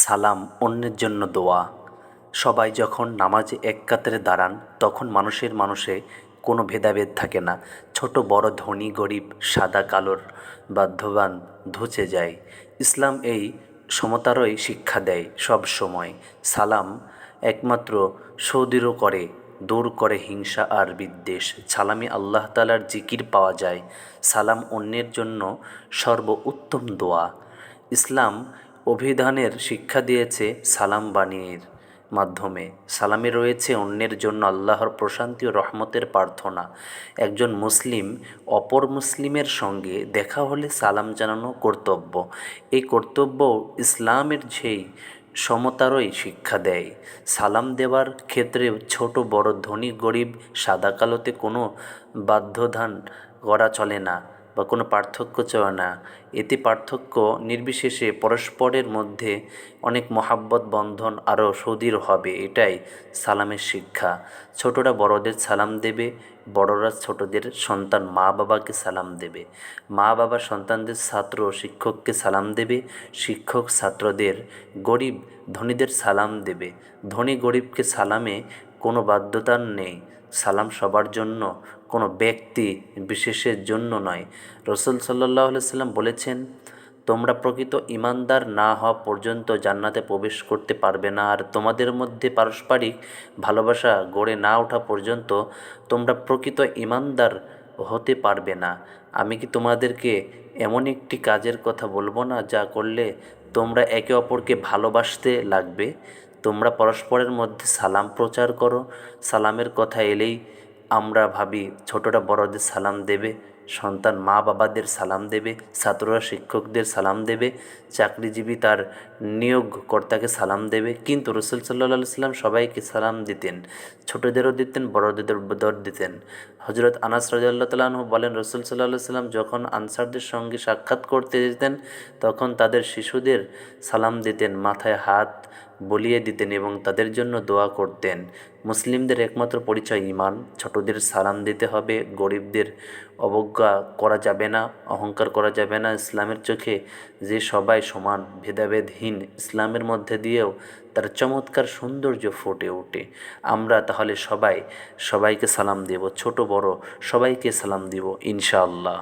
সালাম অন্যের জন্য দোয়া। সবাই যখন নামাজে এক কাতারে দাঁড়ান তখন মানুষে কোনো ভেদাভেদ থাকে না। ছোট বড়, ধনী গরিব, সাদা কালোর বাধ্যবান ঘুচে যায়। ইসলাম এই সমতারই শিক্ষা দেয় সব সময়। সালাম একমাত্র সুদৃঢ় করে, দূর করে হিংসা আর বিদ্বেষ। সালামে আল্লাহ তাআলার জিকির পাওয়া যায়। সালাম অন্যের জন্য সর্বোত্তম দোয়া। ইসলাম অভিধানের শিক্ষা দিয়েছে সালাম বাণীর মাধ্যমে। সালামে রয়েছে অন্যের জন্য আল্লাহর প্রশান্তি ও রহমতের প্রার্থনা। একজন মুসলিম অপর মুসলিমের সঙ্গে দেখা হলে সালাম জানানো কর্তব্য। এই কর্তব্য ইসলামের সেই সমতারই শিক্ষা দেয়। সালাম দেওয়ার ক্ষেত্রে ছোট বড়, ধনী গরিব, সাদা কালোতে কোনো বাধ্যধান করা চলে না বা কোনো পার্থক্য চলে না। এতে পার্থক্য নির্বিশেষে পরস্পরের মধ্যে অনেক মহাব্বত বন্ধন আরও সুদৃঢ় হবে। এটাই সালামের শিক্ষা। ছোটরা বড়দের সালাম দেবে, বড়রা ছোটদের, সন্তান মা বাবাকে সালাম দেবে, মা বাবা সন্তানদের, ছাত্র শিক্ষককে সালাম দেবে, শিক্ষক ছাত্রদের, গরিব ধনীদের সালাম দেবে, ধনী গরিবকে। সালামে কোনো বাধ্যতা নেই। সালাম সবার জন্য, কোনো ব্যক্তি বিশেষের জন্য নয়। রসুল সাল্লাল্লাহু আলাইহি সাল্লাম বলেছেন, তোমরা প্রকৃত ঈমানদার না হওয়া পর্যন্ত জান্নাতে প্রবেশ করতে পারবে না, আর তোমাদের মধ্যে পারস্পরিক ভালোবাসা গড়ে না ওঠা পর্যন্ত তোমরা প্রকৃত ঈমানদার হতে পারবে না। আমি কি তোমাদেরকে এমন একটি কাজের কথা বলবো না যা করলে তোমরা একে অপরকে ভালোবাসতে লাগবে? তোমরা পরস্পরের মধ্যে সালাম প্রচার করো। সালামের কথা এলেই আমরা ভাবি ছোটরা বড়দের সালাম দেবে, সন্তান মা বাবাদের সালাম দেবে, ছাত্ররা শিক্ষকদের সালাম দেবে, চাকরিজীবী তার নিয়োগকর্তাকে সালাম দেবে। কিন্তু রসুল সাল্লাল্লাহু আলাইহি সাল্লাম সবাইকে সালাম দিতেন, ছোটদেরও দিতেন, বড়দেরও দিতেন। হজরত আনাস রাদিয়াল্লাহু তাআলা আনহু বলেন, রসুল সাল্লাল্লাহু আলাইহি সাল্লাম যখন আনসারদের সঙ্গে সাক্ষাৎ করতে যেতেন তখন তাদের শিশুদের সালাম দিতেন, মাথায় হাত বলিয়ে দিতেন এবং তাদের জন্য দোয়া করতেন। মুসলিমদের একমাত্র পরিচয় ঈমান। ছোটদের সালাম দিতে হবে, গরিবদের অবজ্ঞা করা যাবে না, অহংকার করা যাবে না। ইসলামের চোখে যে সবাই সমান, ভেদাভেদহীন, ইসলামের মধ্যে দিয়েও তার চমৎকার সৌন্দর্য ফুটে ওঠে। আমরা তাহলে সবাইকে সালাম দেব, ছোট বড় সবাইকে সালাম দিব ইনশাআল্লাহ।